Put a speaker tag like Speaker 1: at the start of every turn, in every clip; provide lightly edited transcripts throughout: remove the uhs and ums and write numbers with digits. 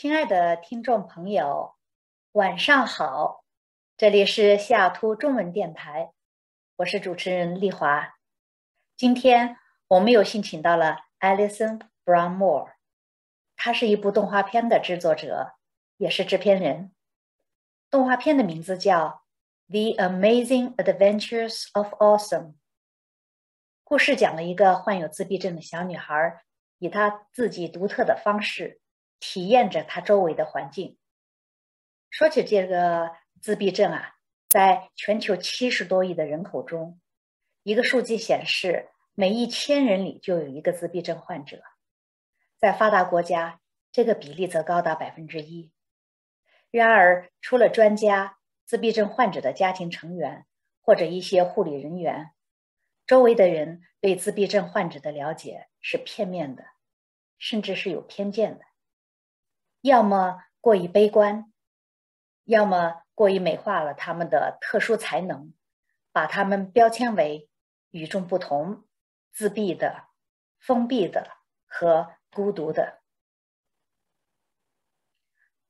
Speaker 1: 亲爱的听众朋友，晚上好！这里是西雅图中文电台，我是主持人丽华。今天我们有幸请到了 Allison Brownmoore， 她是一部动画片的制作者，也是制片人。动画片的名字叫《The Amazing Adventures of Autism》。故事讲了一个患有自闭症的小女孩，以她自己独特的方式体验着她周围的环境。说起这个自闭症啊，在全球70多亿的人口中，一个数据显示，每1000人里就有一个自闭症患者。在发达国家，这个比例则高达1%。然而，除了专家、自闭症患者的家庭成员或者一些护理人员，周围的人对自闭症患者的了解是片面的，甚至是有偏见的。要么过于悲观，要么过于美化了他们的特殊才能，把他们标签为与众不同、自闭的、封闭的和孤独的。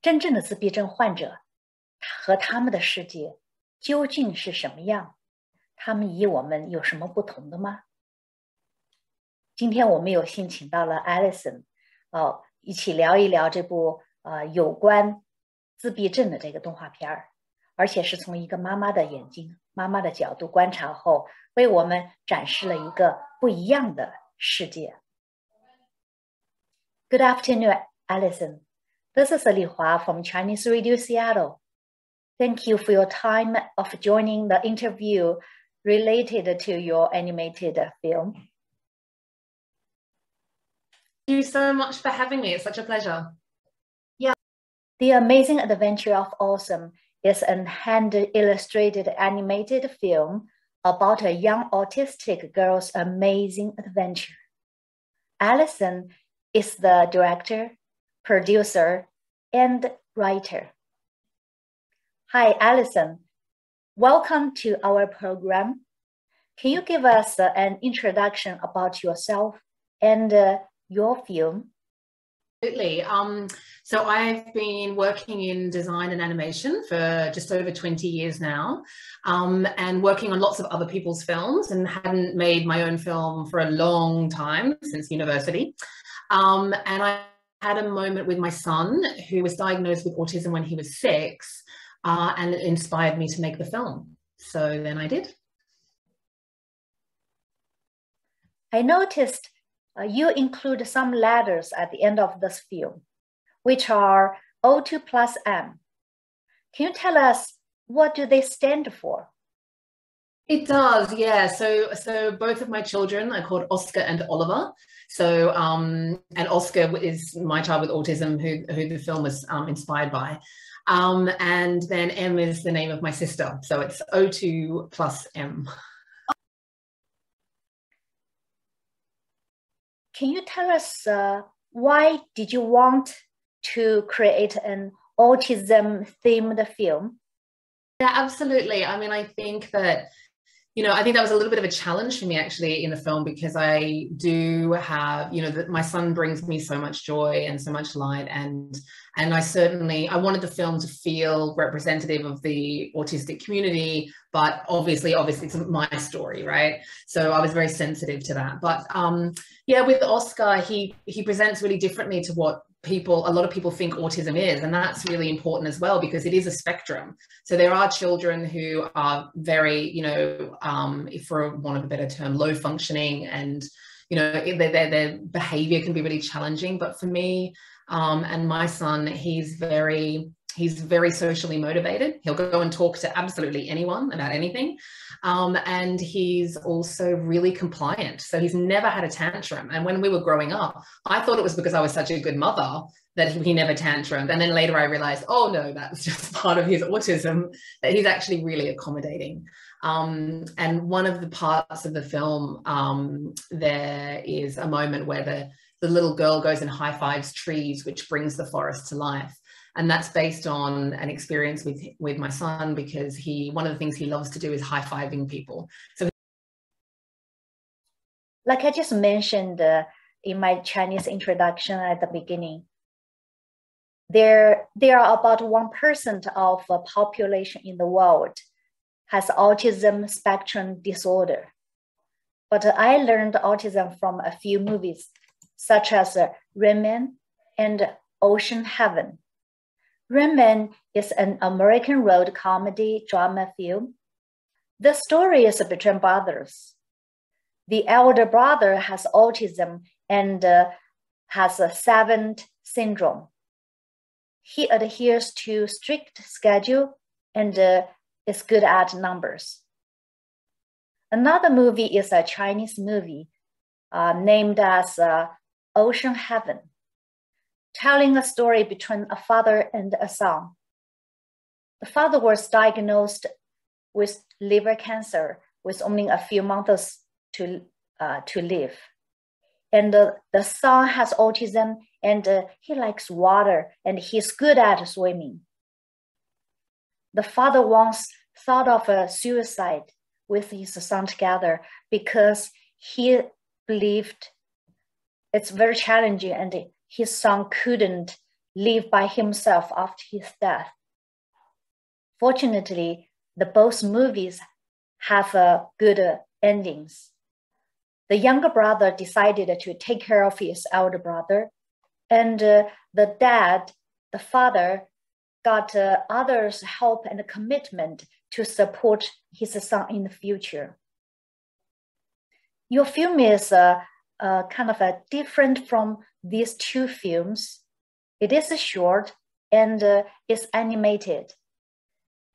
Speaker 1: 真正的自闭症患者和他们的世界究竟是什么样？他们与我们有什么不同的吗？今天我们有幸请到了 Allison， 一起聊一聊这部有关自闭症的这个动画片儿，而且是从一个妈妈的眼睛、妈妈的角度观察后，为我们展示了一个不一样的世界。Good afternoon, Allison. This is Li Hua from Chinese Radio Seattle. Thank you for your time of joining the interview related to your animated film.
Speaker 2: Thank you so much for having me. It's such a pleasure.
Speaker 1: Yeah. The Amazing Adventure of Autism is a hand-illustrated animated film about a young autistic girl's amazing adventure. Allison is the director, producer, and writer. Hi, Allison. Welcome to our program. Can you give us an introduction about yourself and your film?
Speaker 2: Absolutely. So I've been working in design and animation for just over 20 years now, and working on lots of other people's films, and hadn't made my own film for a long time, since university. And I had a moment with my son, who was diagnosed with autism when he was 6, and it inspired me to make the film. So then I did.
Speaker 1: I noticed you include some letters at the end of this film, which are O2 plus M. Can you tell us what do they stand for?
Speaker 2: It does, yeah. So both of my children are called Oscar and Oliver. So and Oscar is my child with autism, who the film was inspired by. And then M is the name of my sister. So it's O2 plus M.
Speaker 1: Can you tell us why did you want to create an autism-themed film?
Speaker 2: Yeah, absolutely. I mean, I think that, I think that was a little bit of a challenge for me actually in the film, because I do have, my son brings me so much joy and so much light, and I wanted the film to feel representative of the autistic community, but obviously it's my story, right? So I was very sensitive to that. But yeah, with Oscar, he presents really differently to what a lot of people think autism is, and that's really important as well, because it is a spectrum. So there are children who are very, for want of a better term, low functioning, and their behavior can be really challenging. But for me and my son, he's very socially motivated. He'll go and talk to absolutely anyone about anything. And he's also really compliant. So he's never had a tantrum. And when we were growing up, I thought it was because I was such a good mother that he never tantrumed. And then later I realized, oh no, that's just part of his autism, that he's actually really accommodating. And one of the parts of the film, there is a moment where the little girl goes and high-fives trees, which brings the forest to life. And that's based on an experience with my son, because one of the things he loves to do is high-fiving people. So,
Speaker 1: like I just mentioned in my Chinese introduction at the beginning, there are about 1% of the population in the world has autism spectrum disorder. But I learned autism from a few movies, such as Rain Man and Ocean Heaven. Rain Man is an American road comedy drama film. The story is between brothers. The elder brother has autism and has a seventh syndrome. He adheres to strict schedule and is good at numbers. Another movie is a Chinese movie named as Ocean Heaven, telling a story between a father and a son. The father was diagnosed with liver cancer with only a few months to live. And the son has autism and he likes water and he's good at swimming. The father once thought of a suicide with his son together because he believed it's very challenging and his son couldn't live by himself after his death. Fortunately, both movies have good endings. The younger brother decided to take care of his elder brother, and the father, got others' help and commitment to support his son in the future. Your film is kind of different from these two films. It is short and is animated.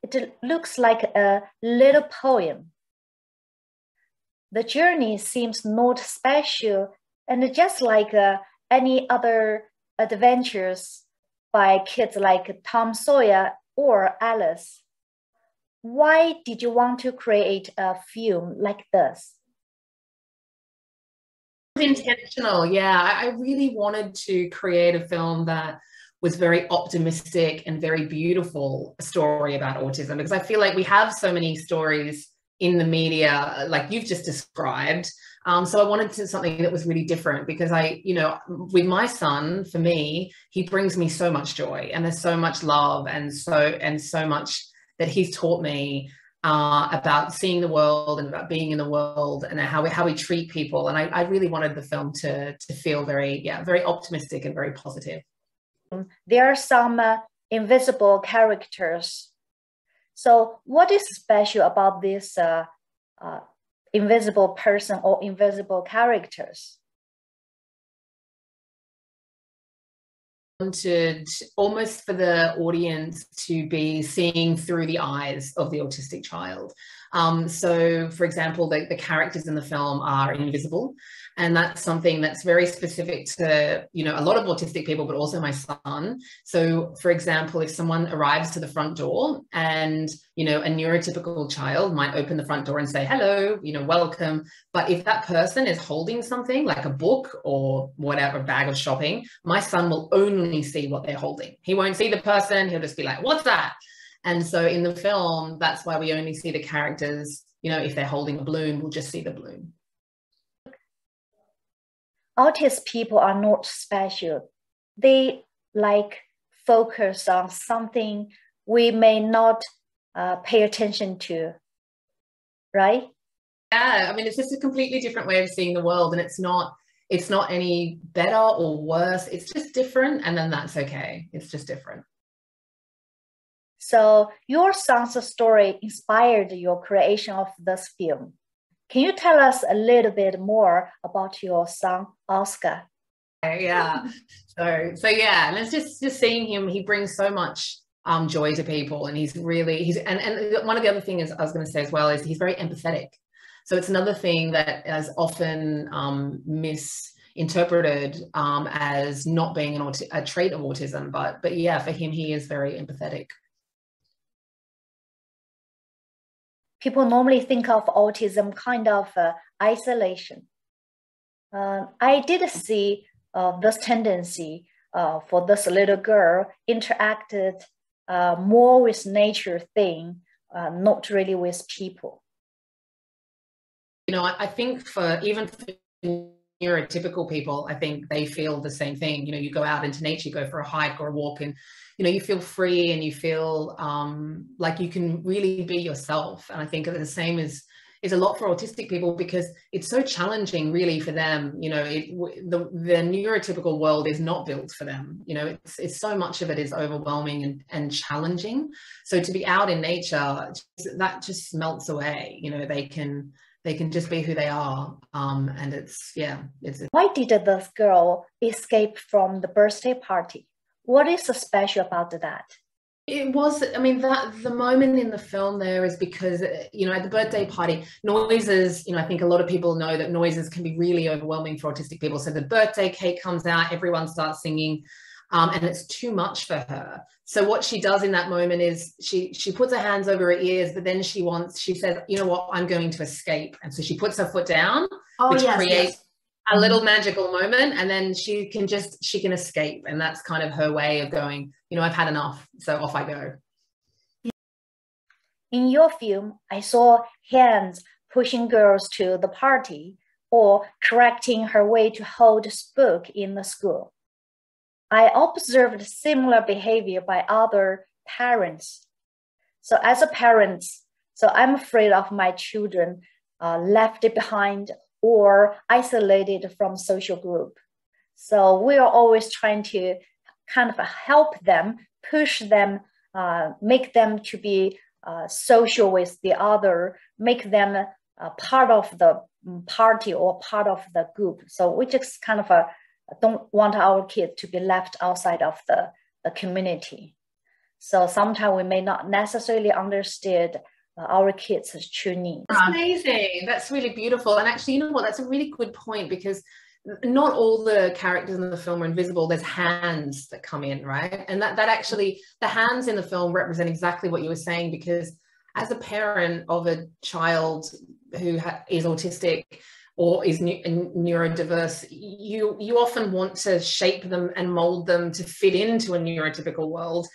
Speaker 1: It looks like a little poem. The journey seems not special and just like any other adventures by kids like Tom Sawyer or Alice. Why did you want to create a film like this?
Speaker 2: Intentional, yeah. I really wanted to create a film that was very optimistic and very beautiful story about autism, because I feel like we have so many stories in the media like you've just described. So I wanted something that was really different, because with my son, for me, he brings me so much joy, and there's so much love and so much that he's taught me about seeing the world and about being in the world and how we treat people. And I really wanted the film to feel very optimistic and very positive.
Speaker 1: There are some invisible characters. So what is special about this invisible person or invisible characters?
Speaker 2: Wanted almost for the audience to be seeing through the eyes of the autistic child. So, for example, the characters in the film are invisible, and that's something that's very specific to, a lot of autistic people, but also my son. So, for example, if someone arrives to the front door and, a neurotypical child might open the front door and say, hello, welcome. But if that person is holding something like a book or whatever, bag of shopping, my son will only see what they're holding. He won't see the person. He'll just be like, what's that? And so in the film, that's why we only see the characters, if they're holding a balloon, we'll just see the balloon.
Speaker 1: Autistic people are not special. They focus on something we may not pay attention to, right?
Speaker 2: Yeah, it's just a completely different way of seeing the world, and it's not any better or worse. It's just different, and then that's okay. It's just different.
Speaker 1: So your son's story inspired your creation of this film. Can you tell us a little bit more about your son, Oscar?
Speaker 2: Yeah. So yeah, and it's just seeing him. He brings so much joy to people, and he's and one of the other things I was going to say as well is he's very empathetic. So it's another thing that is often misinterpreted as not being a trait of autism, but yeah, for him, he is very empathetic.
Speaker 1: People normally think of autism kind of isolation. I did see this tendency for this little girl interacted more with nature thing, not really with people.
Speaker 2: I think for neurotypical people, I think they feel the same thing. You know, you go out into nature, you go for a hike or a walk, and you know, you feel free and you feel like you can really be yourself. And I think the same is a lot for autistic people, because it's so challenging really for them. You know, the neurotypical world is not built for them. You know, it's so much of it is overwhelming and challenging. So to be out in nature, that just melts away. You know, they can just be who they are. And it's.
Speaker 1: Why did this girl escape from the birthday party? What is so special about that?
Speaker 2: It was, I mean, that the moment in the film there is because, you know, at the birthday party, noises, you know, I think a lot of people know that noises can be really overwhelming for autistic people. So the birthday cake comes out, everyone starts singing, and it's too much for her. So what she does in that moment is she puts her hands over her ears, but then she says, you know what, I'm going to escape. And so she puts her foot down, which creates a little magical moment, and then she can escape. And that's kind of her way of going, you know, I've had enough, so off I go.
Speaker 1: In your film, I saw hands pushing girls to the party or correcting her way to hold book in the school. I observed similar behavior by other parents. So as a parent, I'm afraid of my children left behind or isolated from social group. So we are always trying to kind of help them, push them, make them to be social with the other, make them part of the party or part of the group. So we just kind of don't want our kids to be left outside of the community. So sometimes we may not necessarily understand our kids' true needs.
Speaker 2: That's amazing. That's really beautiful. And actually, you know what? That's a really good point, because not all the characters in the film are invisible. There's hands that come in, right? And that actually, the hands in the film represent exactly what you were saying, because as a parent of a child who is autistic or is neurodiverse, you often want to shape them and mold them to fit into a neurotypical world.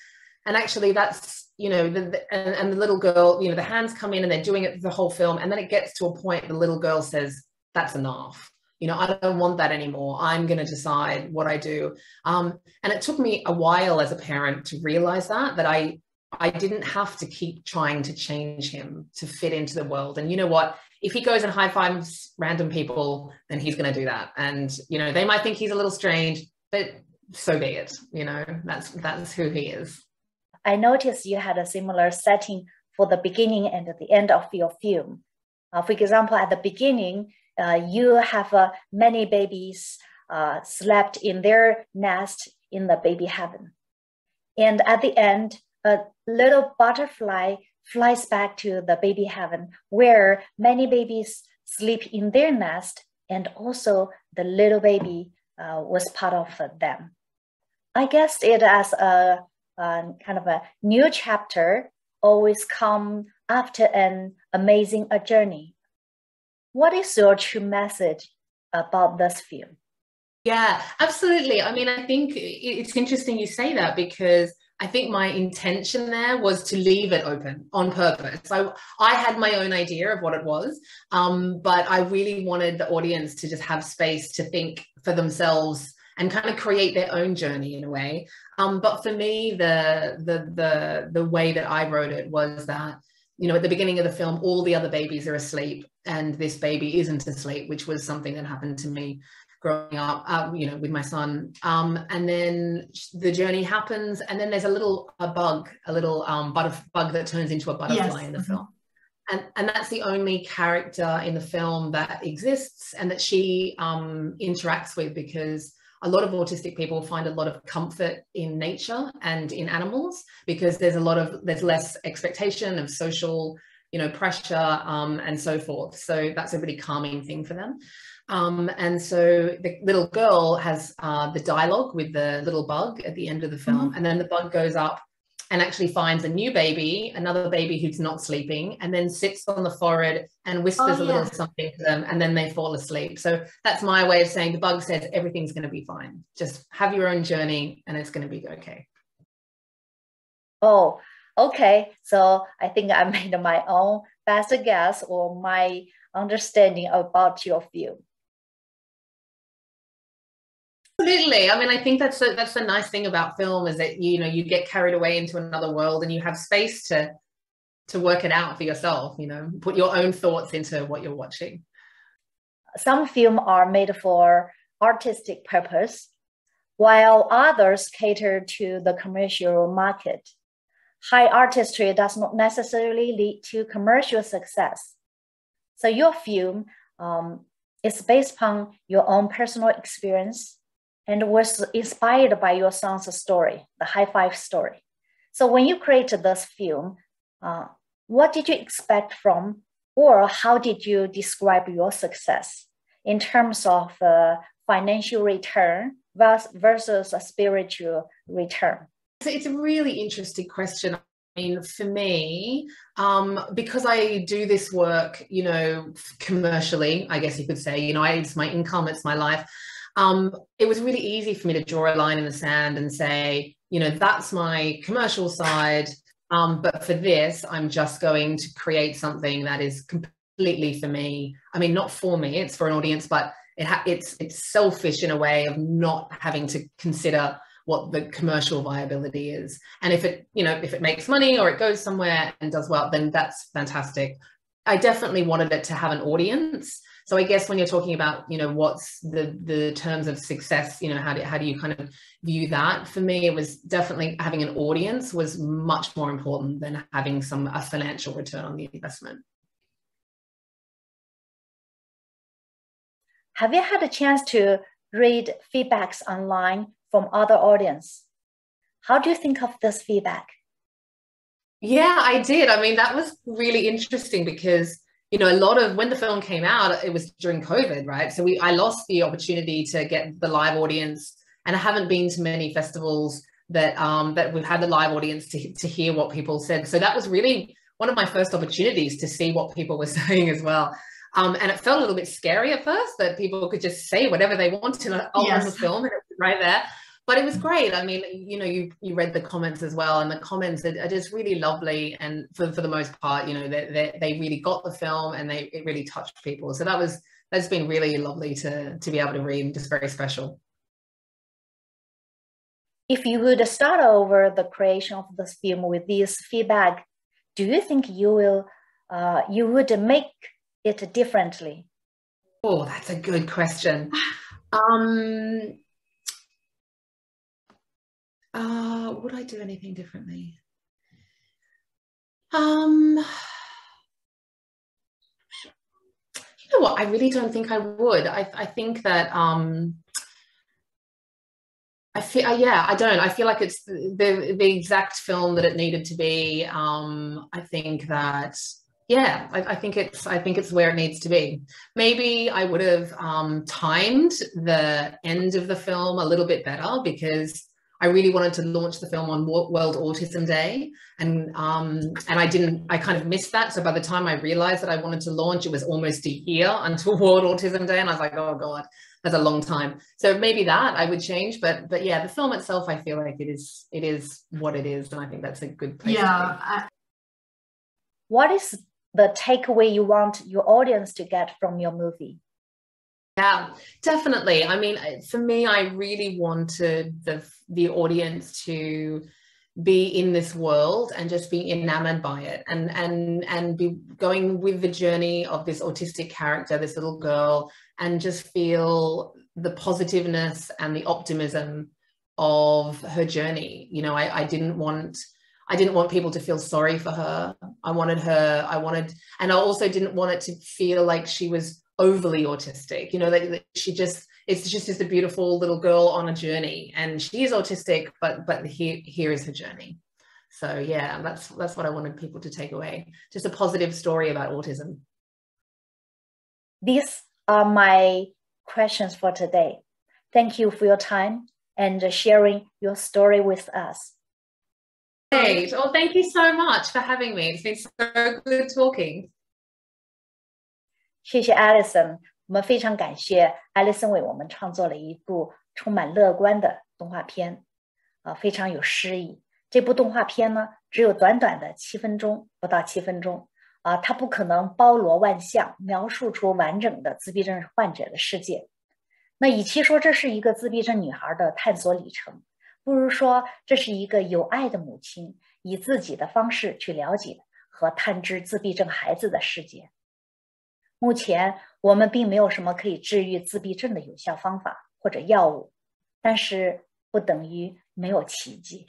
Speaker 2: And actually that's, you know, and the little girl, you know, the hands come in and they're doing it the whole film. And then it gets to a point, the little girl says, that's enough. You know, I don't want that anymore. I'm going to decide what I do. And it took me a while as a parent to realize that I didn't have to keep trying to change him to fit into the world. And you know what? If he goes and high fives random people, then he's going to do that. And, you know, they might think he's a little strange, but so be it. You know, that's who he is.
Speaker 1: I noticed you had a similar setting for the beginning and the end of your film. For example, at the beginning, you have many babies slept in their nest in the baby heaven. And at the end, a little butterfly flies back to the baby heaven, where many babies sleep in their nest, and also the little baby was part of them. I guess it as a kind of a new chapter always come after an amazing journey. What is your true message about this film?
Speaker 2: Yeah, absolutely. I mean, I think it's interesting you say that, because I think my intention there was to leave it open on purpose. I had my own idea of what it was, but I really wanted the audience to just have space to think for themselves and kind of create their own journey in a way. But for me, the way that I wrote it was that, you know, at the beginning of the film, all the other babies are asleep and this baby isn't asleep, which was something that happened to me growing up, you know, with my son. And then the journey happens, and then there's a bug that turns into a butterfly in the film. And that's the only character in the film that exists and that she interacts with, because a lot of autistic people find a lot of comfort in nature and in animals, because there's less expectation of social, you know, pressure and so forth. So that's a really calming thing for them. And so the little girl has the dialogue with the little bug at the end of the film, and then the bug goes up and actually finds a new baby, another baby who's not sleeping, and then sits on the forehead and whispers a little something to them, and then they fall asleep. So that's my way of saying the bug says everything's going to be fine. Just have your own journey and it's going to be okay.
Speaker 1: Oh, okay. So I think I made my own best guess or my understanding about your film.
Speaker 2: Absolutely. I mean, I think that's the nice thing about film is that you get carried away into another world and you have space to work it out for yourself. Put your own thoughts into what you're watching.
Speaker 1: Some films are made for artistic purpose, while others cater to the commercial market. High artistry does not necessarily lead to commercial success. So your film is based upon your own personal experience and was inspired by your son's story, the high five story. So when you created this film, what did you expect from, or how did you describe your success in terms of financial return versus a spiritual return?
Speaker 2: It's a really interesting question. I mean, for me, because I do this work, commercially, I guess you could say, it's my income, it's my life. It was really easy for me to draw a line in the sand and say, that's my commercial side. But for this, I'm just going to create something that is completely for me. I mean, not for me, it's for an audience, but it's selfish in a way of not having to consider what the commercial viability is. And if it makes money or it goes somewhere and does well, then that's fantastic. I definitely wanted it to have an audience. So I guess when you're talking about, what's the terms of success, how do you kind of view that? For me, it was definitely having an audience was much more important than having a financial return on the investment.
Speaker 1: Have you had a chance to read feedbacks online from other audience? How do you think of this feedback?
Speaker 2: Yeah, I did. I mean, that was really interesting because, a lot of when the film came out, it was during COVID, right? So I lost the opportunity to get the live audience, and I haven't been to many festivals that we've had the live audience to hear what people said. So that was really one of my first opportunities to see what people were saying as well. And it felt a little bit scary at first that people could just say whatever they wanted on the film and it was right there. But it was great. I mean, you read the comments as well, and the comments are just really lovely. And for the most part, they really got the film and it really touched people. So that's been really lovely to be able to read, and just very special.
Speaker 1: If you would start over the creation of this film with this feedback, do you think you would make it differently?
Speaker 2: Oh, that's a good question. Would I do anything differently? You know what? I really don't think I would. I think that I feel like it's the exact film that it needed to be. I think that I think it's where it needs to be. Maybe I would have timed the end of the film a little bit better, because I really wanted to launch the film on World Autism Day, and I kind of missed that. So by the time I realized that I wanted to launch, it was almost a year until World Autism Day, and I was like, oh God, that's a long time. So maybe that I would change, but yeah, the film itself, I feel like it is what it is, and I think that's a good place to be.
Speaker 1: What is the takeaway you want your audience to get from your movie?
Speaker 2: Yeah, definitely. I mean, for me, I really wanted the audience to be in this world and just be enamored by it, and be going with the journey of this autistic character, this little girl, and just feel the positiveness and the optimism of her journey. I didn't want people to feel sorry for her. And I also didn't want it to feel like she was overly autistic, that it's just a beautiful little girl on a journey, and she is autistic, but here is her journey. So yeah, that's what I wanted people to take away, just a positive story about autism.
Speaker 1: These are my questions for today. Thank you for your time and sharing your story with us.
Speaker 2: Great. Well, thank you so much for having me. It's been so good talking.
Speaker 1: 谢谢 Allison， 我们非常感谢 Allison 为我们创作了一部充满乐观的动画片，非常有诗意。这部动画片呢，只有短短的7分钟，不到7分钟，它不可能包罗万象，描述出完整的自闭症患者的世界。那与其说这是一个自闭症女孩的探索里程，不如说这是一个有爱的母亲以自己的方式去了解和探知自闭症孩子的世界。目前我们并没有什么可以治愈自闭症的有效方法或者药物，但是不等于没有奇迹。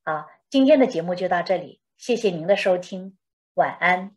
Speaker 1: 好，今天的节目就到这里，谢谢您的收听，晚安。